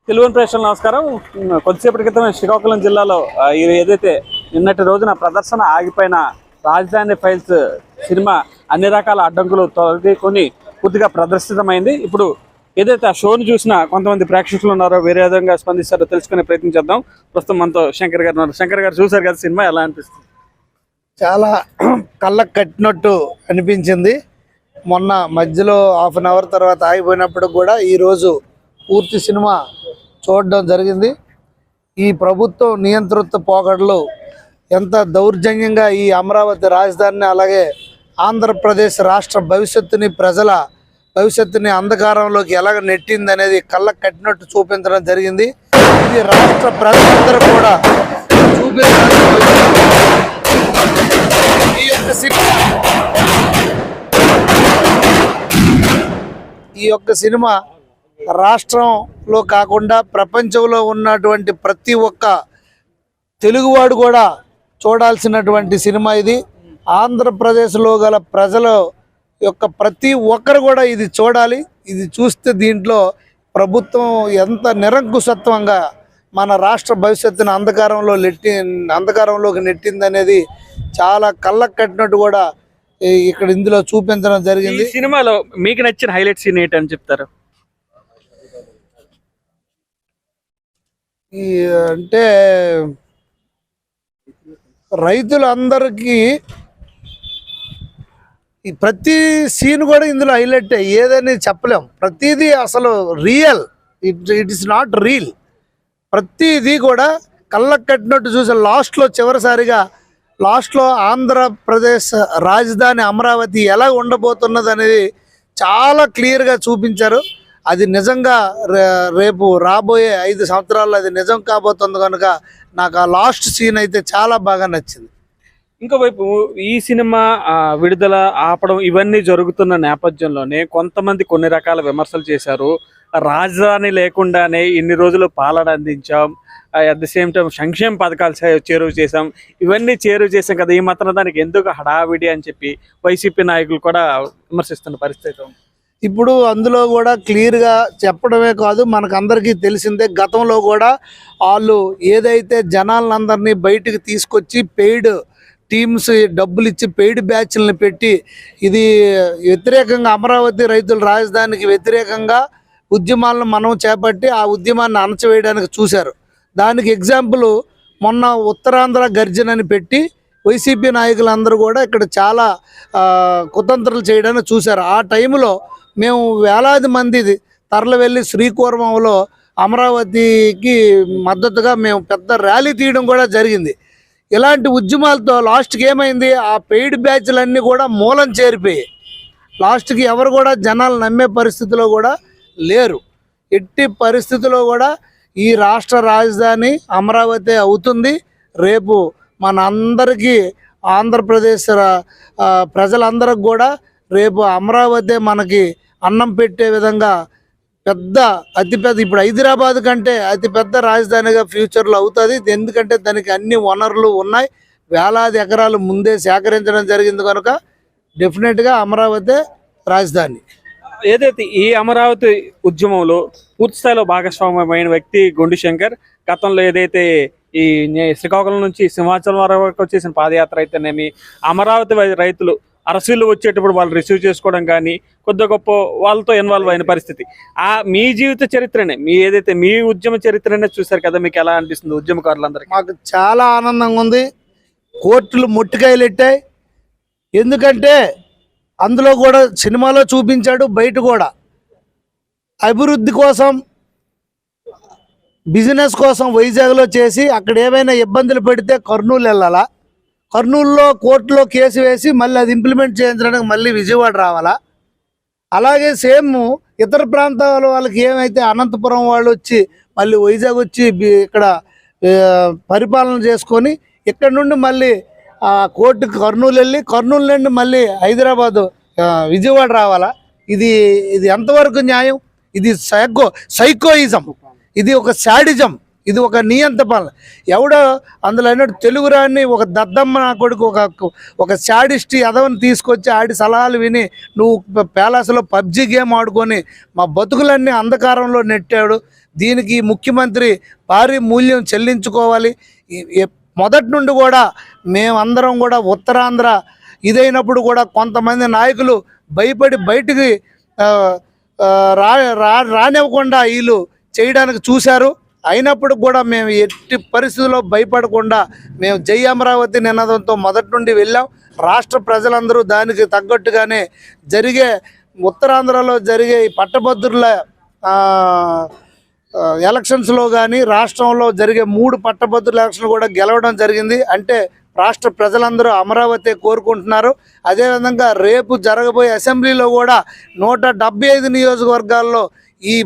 తెలుగు ప్రేక్షకులకు నమస్కారం. కొద్దిసేపటి క్రితం శ్రీకాకుళం జిల్లాలో ఏదైతే నిన్నటి రోజున ప్రదర్శన ఆగిపోయిన రాజధాని ఫైల్స్ సినిమా అన్ని రకాల అడ్డంకులు తొలగికొని పూర్తిగా ప్రదర్శితమైంది. ఇప్పుడు ఏదైతే ఆ షోను చూసినా కొంతమంది ప్రేక్షకులు ఉన్నారో వేరే విధంగా స్పందిస్తారో తెలుసుకునే ప్రయత్నం చేద్దాం. ప్రస్తుతం మనతో శంకర్ గారు ఉన్నారు. శంకర్ గారు చూసారు కదా సినిమా, ఎలా అనిపిస్తుంది? చాలా కళ్ళకు కట్టినట్టు అనిపించింది. మొన్న మధ్యలో హాఫ్ అన్ అవర్ తర్వాత ఆగిపోయినప్పుడు కూడా ఈరోజు పూర్తి సినిమా చూడడం జరిగింది. ఈ ప్రభుత్వం నియంతృత్వ పోకడలు ఎంత దౌర్జన్యంగా ఈ అమరావతి రాజధానిని, అలాగే ఆంధ్రప్రదేశ్ రాష్ట్ర భవిష్యత్తుని, ప్రజల భవిష్యత్తుని అంధకారంలోకి ఎలాగ నెట్టింది అనేది కళ్ళకు కట్టినట్టు చూపించడం జరిగింది. ఇది రాష్ట్ర ప్రజలందరూ కూడా ఈ యొక్క సినిమా రాష్ట్రంలో కాకుండా ప్రపంచంలో ఉన్నటువంటి ప్రతి ఒక్క తెలుగువాడు కూడా చూడాల్సినటువంటి సినిమా ఇది. ఆంధ్రప్రదేశ్లో గల ప్రజల యొక్క ప్రతి ఒక్కరు కూడా ఇది చూడాలి. ఇది చూస్తే దీంట్లో ప్రభుత్వం ఎంత నిరంకుశత్వంగా మన రాష్ట్ర భవిష్యత్తును అంధకారంలోకి నెట్టిందనేది చాలా కళ్ళకు కట్టినట్టు కూడా ఇక్కడ ఇందులో చూపించడం జరిగింది. ఈ సినిమాలో మీకు నచ్చిన హైలైట్ సీన్ ఏంటని చెప్తారు? అంటే రైతులందరికీ ఈ ప్రతి సీన్ కూడా ఇందులో హైలైట్, ఏదని చెప్పలేం. ప్రతిదీ అసలు real, it is not reel. ప్రతిదీ కూడా కళ్ళకు కట్టినట్టు చూసే లాస్ట్లో ఆంధ్రప్రదేశ్ రాజధాని అమరావతి ఎలా ఉండబోతున్నది అనేది చాలా క్లియర్గా చూపించారు. అది నిజంగా రేపు రాబోయే 5 సంవత్సరాల్లో అది నిజం కాబోతుంది కనుక నాకు ఆ లాస్ట్ సీన్ అయితే చాలా బాగా నచ్చింది. ఇంకోవైపు ఈ సినిమా విడుదల ఆపడం ఇవన్నీ జరుగుతున్న నేపథ్యంలోనే కొంతమంది కొన్ని రకాల విమర్శలు చేశారు. రాజధాని లేకుండానే ఇన్ని రోజులు పాలన అందించాం, అట్ ది సేమ్ టైం సంక్షేమ పథకాలు చేరువ చేసాం, ఇవన్నీ చేరువ చేసాం కదా, ఈ మాత్రం దానికి ఎందుకు హడావిడి అని చెప్పి వైసీపీ నాయకులు కూడా విమర్శిస్తున్న పరిస్థితి. ఇప్పుడు అందులో కూడా క్లియర్గా చెప్పడమే కాదు, మనకందరికీ తెలిసిందే. గతంలో కూడా వాళ్ళు ఏదైతే జనాలందరినీ బయటికి తీసుకొచ్చి పెయిడ్ టీమ్స్ డబ్బులు ఇచ్చి పెయిడ్ బ్యాచ్లను పెట్టి ఇది వ్యతిరేకంగా, అమరావతి రైతుల రాజధానికి వ్యతిరేకంగా ఉద్యమాలను మనం చేపట్టి ఆ ఉద్యమాన్ని అణచివేయడానికి చూశారు. దానికి ఎగ్జాంపుల్ మొన్న ఉత్తరాంధ్ర గర్జనని పెట్టి వైసీపీ నాయకులందరూ కూడా ఇక్కడ చాలా కుతంత్రాలు చేయడానికి చూశారు. ఆ టైంలో మేము వేలాది మంది తరలి వెళ్ళి శ్రీకూర్మంలో అమరావతికి మద్దతుగా మేము పెద్ద ర్యాలీ తీయడం కూడా జరిగింది. ఇలాంటి ఉద్యమాలతో లాస్ట్కి ఏమైంది, ఆ పెయిడ్ బ్యాచ్లన్నీ కూడా మూలం చేరిపోయాయి. లాస్ట్కి ఎవరు కూడా జనాలు నమ్మే పరిస్థితిలో కూడా లేరు. ఎట్టి పరిస్థితిలో కూడా ఈ రాష్ట్ర రాజధాని అమరావతి అవుతుంది. రేపు మన అందరికీ, ఆంధ్రప్రదేశ్ ప్రజలందరికి కూడా రేపు అమరావతి మనకి అన్నం పెట్టే విధంగా అతిపెద్ద, ఇప్పుడు హైదరాబాద్ కంటే అతిపెద్ద రాజధానిగా ఫ్యూచర్లో అవుతుంది. ఎందుకంటే దానికి అన్ని వనరులు ఉన్నాయి. వేలాది ఎకరాలు ముందే సేకరించడం జరిగింది కనుక డెఫినెట్గా అమరావతి రాజధాని. ఏదైతే ఈ అమరావతి ఉద్యమంలో పూర్తి స్థాయిలో భాగస్వామ్యమైన వ్యక్తి గొండి శంకర్. గతంలో ఏదైతే ఈ శ్రీకాకుళం నుంచి సింహాచలం వరకు చేసిన పాదయాత్ర అయితేనేమి, అమరావతి రైతులు అరసీలు వచ్చేటప్పుడు వాళ్ళు రిసీవ్ చేసుకోవడం కానీ కొద్ది గొప్ప వాళ్ళతో ఇన్వాల్వ్ అయిన పరిస్థితి, మీ జీవిత చరిత్రనే, ఏదైతే మీ ఉద్యమ చరిత్రనే చూశారు కదా, మీకు ఎలా అనిపిస్తుంది ఉద్యమకారులందరికీ? మాకు చాలా ఆనందంగా ఉంది. కోర్టులు మొట్టికాయలు ఎట్టాయి. ఎందుకంటే అందులో కూడా సినిమాలో చూపించాడు, బయట కూడా అభివృద్ధి కోసం, బిజినెస్ కోసం వైజాగ్లో చేసి అక్కడ ఏమైనా ఇబ్బందులు పెడితే కర్నూలు వెళ్ళాలా, కర్నూలులో కోర్టులో కేసు వేసి మళ్ళీ అది ఇంప్లిమెంట్ చేయించడానికి మళ్ళీ విజయవాడ రావాలా. అలాగే సేమ్ ఇతర ప్రాంతాల వాళ్ళకి ఏమైతే అనంతపురం వాళ్ళు వచ్చి మళ్ళీ వైజాగ్ వచ్చి ఇక్కడ పరిపాలన చేసుకొని ఇక్కడ నుండి మళ్ళీ కోర్టుకు కర్నూలు వెళ్ళి కర్నూలు నుండి మళ్ళీ హైదరాబాదు విజయవాడ రావాలా. ఇది ఎంతవరకు న్యాయం? ఇది సైకోయిజం, ఇది ఒక శాడిజం, ఇది ఒక నియంత పాలన. ఎవడో అందులో అన్నట్టు తెలుగు రాని ఒక దద్దమ్మ నా కొడుకు ఒక శాడిస్ట్ అదవని తీసుకొచ్చి ఆడి సలహాలు విని నువ్వు ప్యాలెస్లో పబ్జి గేమ్ ఆడుకొని మా బతుకులన్నీ అంధకారంలో నెట్టాడు. దీనికి ముఖ్యమంత్రి భారీ మూల్యం చెల్లించుకోవాలి. మొదటి నుండి కూడా మేమందరం కూడా ఉత్తరాంధ్ర ఇదైనప్పుడు కూడా కొంతమంది నాయకులు భయపడి బయటికి రానివ్వకుండా వీళ్ళు చేయడానికి చూశారు. అయినప్పుడు కూడా మేము ఎట్టి పరిస్థితుల్లో భయపడకుండా మేము జై అమరావతి నినాదంతో మొదటి నుండి వెళ్ళాం. రాష్ట్ర ప్రజలందరూ దానికి తగ్గట్టుగానే జరిగే ఉత్తరాంధ్రలో జరిగే ఈ పట్టభద్రుల ఎలక్షన్స్లో కానీ రాష్ట్రంలో జరిగే 3 పట్టభద్రుల ఎలక్షన్లు కూడా గెలవడం జరిగింది. అంటే రాష్ట్ర ప్రజలందరూ అమరావతి కోరుకుంటున్నారు. అదేవిధంగా రేపు జరగబోయే అసెంబ్లీలో కూడా 175 నియోజకవర్గాల్లో ఈ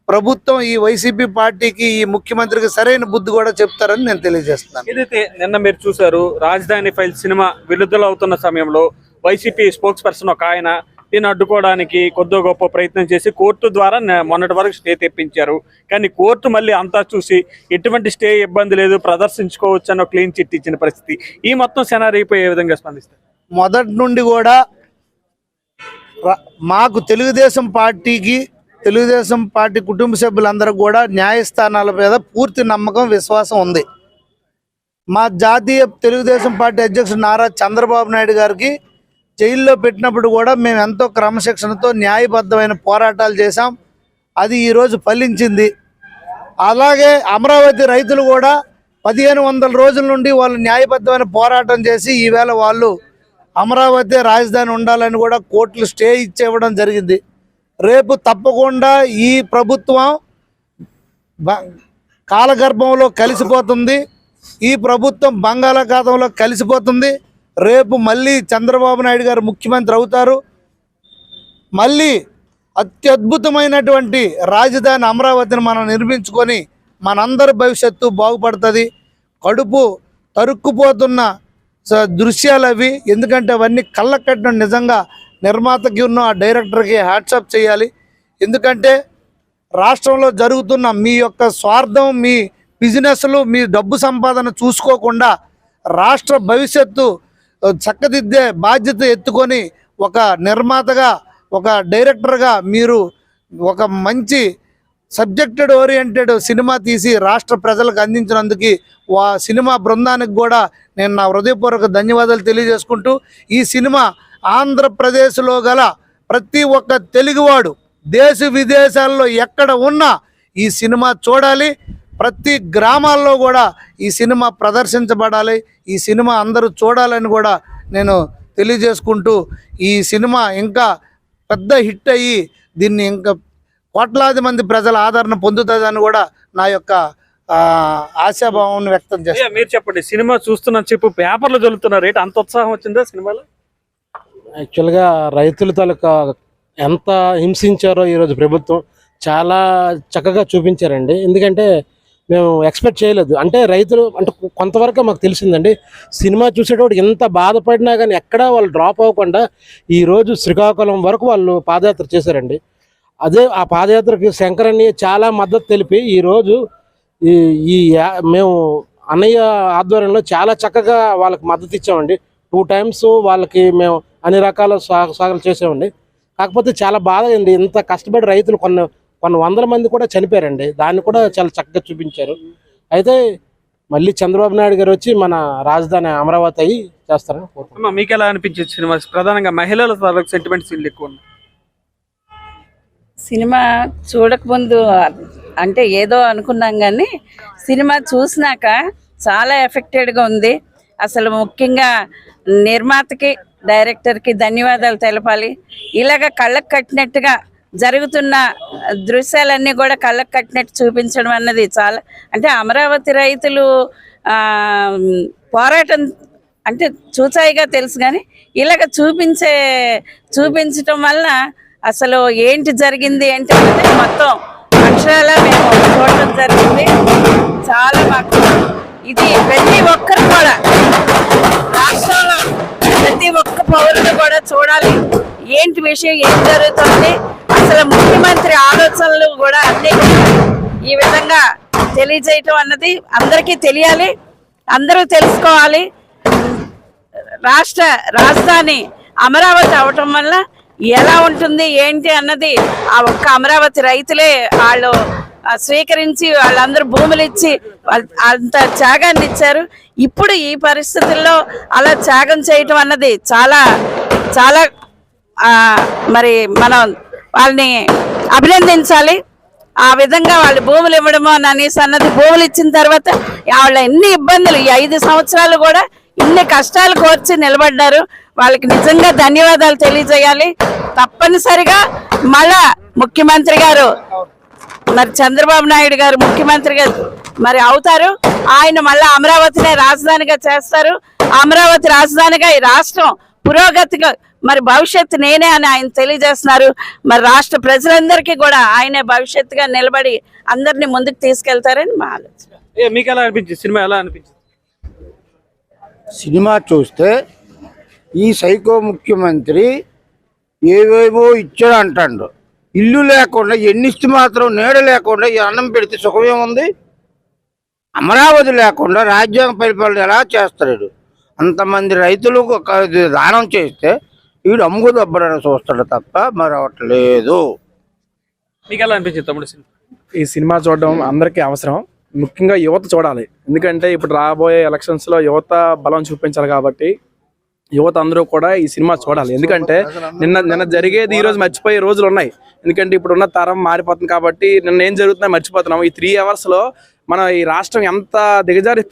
ప్రభుత్వం ఈ వైసీపీ పార్టీకి ఈ ముఖ్యమంత్రికి సరైన బుద్ధి కూడా చెప్తారని నేను తెలియజేస్తున్నాను. ఏదైతే నిన్న మీరు చూశారు, రాజధాని ఫైల్ సినిమా విడుదలవుతున్న సమయంలో వైసీపీ స్పోక్స్ పర్సన్ ఒక ఆయన దీన్ని అడ్డుకోవడానికి కొద్ది గొప్ప ప్రయత్నం చేసి కోర్టు ద్వారా మొన్నటి వరకు స్టే తెప్పించారు. కానీ కోర్టు మళ్ళీ అంతా చూసి ఎటువంటి స్టే ఇబ్బంది లేదు, ప్రదర్శించుకోవచ్చు అన్న క్లీన్ చిట్ ఇచ్చిన పరిస్థితి. ఈ మొత్తం సెనారీపై ఏ విధంగా స్పందిస్తారు? మొదటి నుండి కూడా మాకు తెలుగుదేశం పార్టీ కుటుంబ సభ్యులందరూ కూడా న్యాయస్థానాల మీద పూర్తి నమ్మకం, విశ్వాసం ఉంది. మా జాతీయ తెలుగుదేశం పార్టీ అధ్యక్షుడు నారా చంద్రబాబు నాయుడు గారికి జైల్లో పెట్టినప్పుడు కూడా మేము ఎంతో క్రమశిక్షణతో న్యాయబద్ధమైన పోరాటాలు చేశాం. అది ఈరోజు ఫలించింది. అలాగే అమరావతి రైతులు కూడా 1500 రోజుల నుండి వాళ్ళు న్యాయబద్ధమైన పోరాటం చేసి ఈవేళ వాళ్ళు అమరావతి రాజధాని ఉండాలని కూడా కోర్టులు స్టే ఇచ్చేవ్వడం జరిగింది. రేపు తప్పకుండా ఈ ప్రభుత్వం కాలగర్భంలో కలిసిపోతుంది. ఈ ప్రభుత్వం బంగాళాఖాతంలో కలిసిపోతుంది. రేపు మళ్ళీ చంద్రబాబు నాయుడు గారు ముఖ్యమంత్రి అవుతారు. మళ్ళీ అత్యద్భుతమైనటువంటి రాజధాని అమరావతిని మనం నిర్మించుకొని మనందరి భవిష్యత్తు బాగుపడుతుంది. కడుపు తరుక్కుపోతున్న దృశ్యాలు అవి. ఎందుకంటే అవన్నీ కళ్ళకు కట్టిన నిజంగా నిర్మాతకి ఉన్న ఆ డైరెక్టర్కి హ్యాట్సాప్ చేయాలి. ఎందుకంటే రాష్ట్రంలో జరుగుతున్న మీ యొక్క స్వార్థం, మీ బిజినెస్లు, మీ డబ్బు సంపాదన చూసుకోకుండా రాష్ట్ర భవిష్యత్తు చక్కదిద్దే బాధ్యత ఎత్తుకొని ఒక నిర్మాతగా, ఒక డైరెక్టర్గా మీరు ఒక మంచి సబ్జెక్టెడ్ ఓరియంటెడ్ సినిమా తీసి రాష్ట్ర ప్రజలకు అందించినందుకు ఆ సినిమా బృందానికి కూడా నేను నా హృదయపూర్వక ధన్యవాదాలు తెలియజేసుకుంటూ, ఈ సినిమా ఆంధ్రప్రదేశ్లో గల ప్రతి ఒక్క తెలుగువాడు దేశ విదేశాల్లో ఎక్కడ ఉన్నా ఈ సినిమా చూడాలి. ప్రతి గ్రామాల్లో కూడా ఈ సినిమా ప్రదర్శించబడాలి. ఈ సినిమా అందరూ చూడాలని కూడా నేను తెలియజేసుకుంటూ, ఈ సినిమా ఇంకా పెద్ద హిట్ అయ్యి దీన్ని ఇంకా కోట్లాది మంది ప్రజల ఆదరణ పొందుతుందని కూడా నా యొక్క ఆశాభావాన్ని వ్యక్తం చేస్తాను. మీరు చెప్పండి, సినిమా చూస్తున్నా చెప్పు పేపర్లు చదువుతున్న రేట్ అంత ఉత్సాహం వచ్చిందా సినిమాలో? యాక్చువల్గా రైతుల తాలూకా ఎంత హింసించారో ఈరోజు ప్రభుత్వం చాలా చక్కగా చూపించారండి. ఎందుకంటే మేము ఎక్స్పెక్ట్ చేయలేదు. అంటే రైతులు అంటే కొంతవరకు మాకు తెలిసిందండి. సినిమా చూసేటప్పుడు ఎంత బాధపడినా కానీ ఎక్కడా వాళ్ళు డ్రాప్ అవ్వకుండా ఈరోజు శ్రీకాకుళం వరకు వాళ్ళు పాదయాత్ర చేశారండి. అదే ఆ పాదయాత్రకి శంకరన్ని చాలా మద్దతు తెలిపి ఈరోజు మేము అన్నయ్య ఆధ్వర్యంలో చాలా చక్కగా వాళ్ళకి మద్దతు ఇచ్చామండి. 2 times వాళ్ళకి మేము అన్ని రకాల సాగులు చేసామండి. కాకపోతే చాలా బాధ అండి, ఇంత కష్టపడి రైతులు కొన్ని వందల మంది కూడా చనిపోయారండి. దాన్ని కూడా చాలా చక్కగా చూపించారు. అయితే మళ్ళీ చంద్రబాబు నాయుడు గారు వచ్చి మన రాజధాని అమరావతి అయ్యి చేస్తారని కోరుకుంటున్నాం. మీకు ఎలా అనిపించింది సినిమా? ప్రధానంగా మహిళల సెంటిమెంట్స్ ఎక్కువ ఉన్నాయి. సినిమా చూడకముందు అంటే ఏదో అనుకున్నాం, కానీ సినిమా చూసినాక చాలా ఎఫెక్టెడ్గా ఉంది. అసలు ముఖ్యంగా నిర్మాతకి, డైరెక్టర్కి ధన్యవాదాలు తెలపాలి. ఇలాగ కళ్ళకు కట్టినట్టుగా జరుగుతున్న దృశ్యాలన్నీ కూడా కళ్ళకు కట్టినట్టు చూపించడం అన్నది చాలా, అంటే అమరావతి రైతులు పోరాటం అంటే చూచాయిగా తెలుసు, కానీ ఇలాగ చూపించటం వలన అసలు ఏంటి జరిగింది అంటే మొత్తం అక్షరాల మేము చూడటం జరిగింది. చాలా మాకు ఇది ప్రతి ఒక్కరు కూడా, రాష్ట్రంలో ప్రతి ఒక్క పౌరుడు కూడా చూడాలి. ఏంటి విషయం, ఏం జరుగుతుంది, అసలు ముఖ్యమంత్రి ఆలోచనలు కూడా అన్ని ఈ విధంగా తెలియజేయటం అన్నది అందరికీ తెలియాలి, అందరూ తెలుసుకోవాలి. రాజధాని అమరావతి అవటం వల్ల ఎలా ఉంటుంది ఏంటి అన్నది ఆ ఒక్క అమరావతి రైతులే వాళ్ళు స్వీకరించి వాళ్ళందరూ భూములు ఇచ్చి అంత త్యాగాన్ని ఇచ్చారు. ఇప్పుడు ఈ పరిస్థితుల్లో అలా త్యాగం చేయటం అన్నది చాలా చాలా మరి మనం వాళ్ళని అభినందించాలి. ఆ విధంగా వాళ్ళు భూములు ఇవ్వడము అనేసి అన్నది, భూములు ఇచ్చిన తర్వాత వాళ్ళ ఎన్ని ఇబ్బందులు, ఈ 5 సంవత్సరాలు కూడా ఇన్ని కష్టాలు కోర్చి నిలబడ్డారు. వాళ్ళకి నిజంగా ధన్యవాదాలు తెలియజేయాలి. తప్పనిసరిగా మళ్ళా ముఖ్యమంత్రి గారు మరి చంద్రబాబు నాయుడు గారు ముఖ్యమంత్రిగా మరి అవుతారు. ఆయన మళ్ళా అమరావతినే రాజధానిగా చేస్తారు. అమరావతి రాజధానిగా ఈ రాష్ట్రం పురోగతిగా మరి భవిష్యత్తు నేనే అని ఆయన తెలియజేస్తున్నారు. మరి రాష్ట్ర ప్రజలందరికీ కూడా ఆయనే భవిష్యత్తుగా నిలబడి అందరినీ ముందుకు తీసుకెళ్తారని మా ఆలోచన. మీకు ఎలా అనిపించింది సినిమా? ఎలా అనిపించింది సినిమా చూస్తే ఈ సైకో ముఖ్యమంత్రి ఏవేవో ఇచ్చాడు అంటాడు. ఇల్లు లేకుండా ఎన్నిస్తే మాత్రం నీడ లేకుండా ఈ అన్నం పెడితే సుఖమేముంది? అమరావతి లేకుండా రాజ్యాంగ పరిపాలన ఎలా చేస్తాడు? అంతమంది రైతులకు దానం చేస్తే వీడు అమ్ముకు దబ్బడని చూస్తాడు తప్ప మరొకట్లేదు. మీకు ఎలా అనిపించింది తమ్ముడు సినిమా? ఈ సినిమా చూడడం అందరికీ అవసరం, ముఖ్యంగా యువత చూడాలి. ఎందుకంటే ఇప్పుడు రాబోయే ఎలక్షన్స్ లో యువత బలం చూపించాలి కాబట్టి యువత అందరూ కూడా ఈ సినిమా చూడాలి. ఎందుకంటే నిన్న జరిగేది ఈ రోజు మర్చిపోయే రోజులు ఉన్నాయి. ఎందుకంటే ఇప్పుడున్న తరం మారిపోతుంది కాబట్టి నిన్న ఏం జరుగుతుందో మర్చిపోతున్నాం. ఈ 3 hours లో మన ఈ రాష్ట్రం ఎంత దిగజారి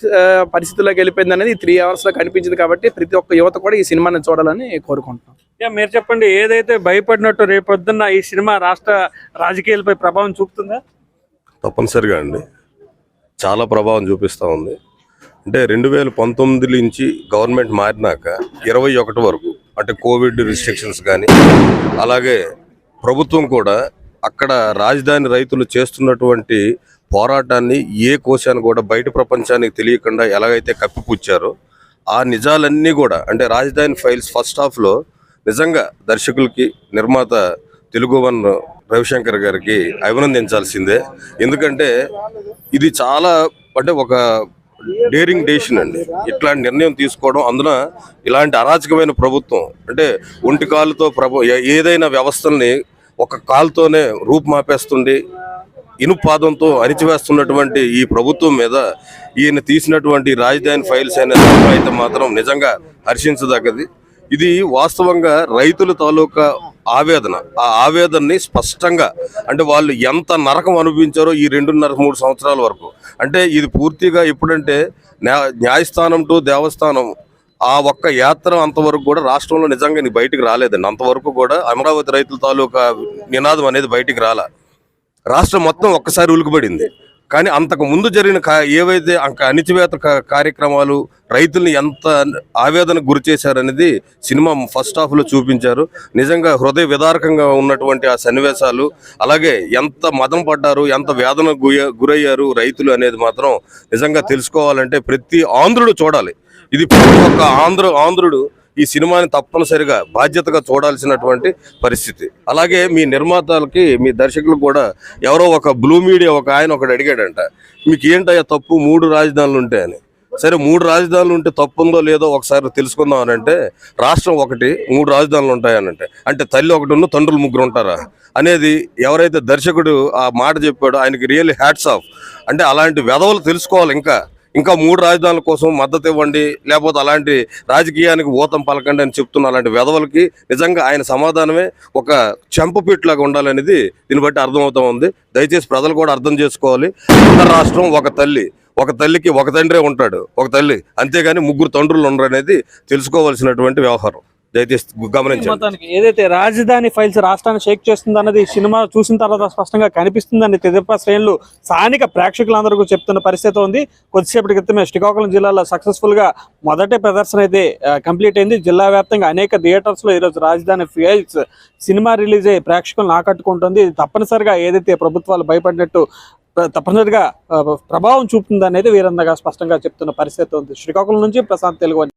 పరిస్థితుల్లోకి వెళ్ళిపోయింది అనేది ఈ 3 hours లో కనిపించింది. కాబట్టి ప్రతి ఒక్క యువత కూడా ఈ సినిమాని చూడాలని కోరుకుంటున్నాం. మీరు చెప్పండి, ఏదైతే భయపడినట్టు రేపొద్దున్న ఈ సినిమా రాష్ట్ర రాజకీయాలపై ప్రభావం చూపుతుందా? తప్పనిసరిగా అండి, చాలా ప్రభావం చూపిస్తూ ఉంది. అంటే 2019 నుంచి గవర్నమెంట్ మారినాక 21 వరకు అంటే కోవిడ్ రిస్ట్రిక్షన్స్ కానీ, అలాగే ప్రభుత్వం కూడా అక్కడ రాజధాని రైతులు చేస్తున్నటువంటి పోరాటాన్ని ఏ కోశాన్ని కూడా బయట ప్రపంచానికి తెలియకుండా ఎలాగైతే కప్పిపుచ్చారో ఆ నిజాలన్నీ కూడా, అంటే రాజధాని ఫైల్స్ ఫస్ట్ హాఫ్లో నిజంగా దర్శకులకి, నిర్మాత తెలుగు వన్ రవిశంకర్ గారికి అభినందించాల్సిందే. ఎందుకంటే ఇది చాలా అంటే ఒక డేరింగ్ డెసిషన్ అండి, ఇట్లాంటి నిర్ణయం తీసుకోవడం. అందున ఇలాంటి అరాచకమైన ప్రభుత్వం, అంటే ఒంటి కాలుతో ఏదైనా వ్యవస్థల్ని ఒక కాలుతోనే రూపుమాపేస్తుండి ఇనుపాదంతో అణిచివేస్తున్నటువంటి ఈ ప్రభుత్వం మీద ఈయన తీసినటువంటి రాజధాని ఫైల్స్ అనే అయితే మాత్రం నిజంగా హర్షించదగ్గది. ఇది వాస్తవంగా రైతుల తాలూకా ఆవేదన. ఆ ఆవేదనని స్పష్టంగా, అంటే వాళ్ళు ఎంత నరకం అనుభవించారో ఈ 2.5-3 సంవత్సరాల వరకు. అంటే ఇది పూర్తిగా ఎప్పుడంటే న్యాయస్థానం టు దేవస్థానం ఆ ఒక్క యాత్ర అంతవరకు కూడా రాష్ట్రంలో నిజంగా బయటికి రాలేదండి. అంతవరకు కూడా అమరావతి రైతుల తాలూకా నినాదం అనేది బయటికి రాలా. రాష్ట్రం మొత్తం ఒక్కసారి ఉలికిపడింది. కానీ అంతకు ముందు జరిగిన ఏవైతే అణిచివేత కార్యక్రమాలు రైతుల్ని ఎంత ఆవేదనకు గురి చేశారనేది సినిమా ఫస్ట్ హాఫ్లో చూపించారు. నిజంగా హృదయ విదారకంగా ఉన్నటువంటి ఆ సన్నివేశాలు, అలాగే ఎంత మదం పడ్డారు, ఎంత వేదన గురయ్యారు రైతులు అనేది మాత్రం నిజంగా తెలుసుకోవాలంటే ప్రతి ఆంధ్రుడు చూడాలి. ఇది ప్రతి ఒక్క ఆంధ్రుడు ఈ సినిమాని తప్పనిసరిగా బాధ్యతగా చూడాల్సినటువంటి పరిస్థితి. అలాగే మీ నిర్మాతలకి, మీ దర్శకులకు కూడా ఎవరో ఒక బ్లూ మీడియా ఆయన ఒకటి అడిగాడంట, మీకు ఏంటయ్యా తప్పు 3 రాజధానులు ఉంటాయని. సరే 3 రాజధానులు ఉంటే తప్పు ఉందో లేదో ఒకసారి తెలుసుకుందాం అని అంటే, రాష్ట్రం ఒకటి 3 రాజధానులు ఉంటాయనంటే, అంటే తల్లి ఒకటి తండ్రులు 3 ఉంటారా అనేది ఎవరైతే దర్శకుడు ఆ మాట చెప్పాడో ఆయనకి రియల్లీ హ్యాట్స్ ఆఫ్. అంటే అలాంటి వెధవలు తెలుసుకోవాలి. ఇంకా 3 రాజధానుల కోసం మద్దతు ఇవ్వండి, లేకపోతే అలాంటి రాజకీయానికి ఊతం పలకండి అని చెప్తున్న అలాంటి వెధవలకి నిజంగా ఆయన సమాధానమే ఒక చెంపపీట్లాగా ఉండాలనేది దీన్ని బట్టి అర్థమవుతా ఉంది. దయచేసి ప్రజలు కూడా అర్థం చేసుకోవాలి. ఆంధ్ర రాష్ట్రం ఒక తల్లికి ఒక తండ్రే ఉంటాడు, ఒక తల్లి, అంతేగాని 3 తండ్రులు ఉండరు అనేది తెలుసుకోవాల్సినటువంటి వ్యవహారం. దయచేసి గమనించండి. ఏదైతే రాజధాని ఫైల్స్ రాష్ట్రాన్ని షేక్ చేస్తుంది అన్నది సినిమా చూసిన తర్వాత స్పష్టంగా కనిపిస్తుందని తెదేపా శ్రేణులు స్థానిక ప్రేక్షకులందరికీ చెప్తున్న పరిస్థితి ఉంది. కొద్దిసేపటి క్రితమే శ్రీకాకుళం జిల్లాలో సక్సెస్ఫుల్ గా మొదటి ప్రదర్శన అయితే కంప్లీట్ అయింది. జిల్లా వ్యాప్తంగా అనేక థియేటర్స్ లో ఈరోజు రాజధాని ఫైల్స్ సినిమా రిలీజ్ అయ్యి ప్రేక్షకులను ఆకట్టుకుంటుంది. ఇది తప్పనిసరిగా ఏదైతే ప్రభుత్వాలు భయపడినట్టు తప్పనిసరిగా ప్రభావం చూపుతుంది అనేది వీరందగా స్పష్టంగా చెప్తున్న పరిస్థితి ఉంది. శ్రీకాకుళం నుంచి ప్రశాంత్, తెలుగు.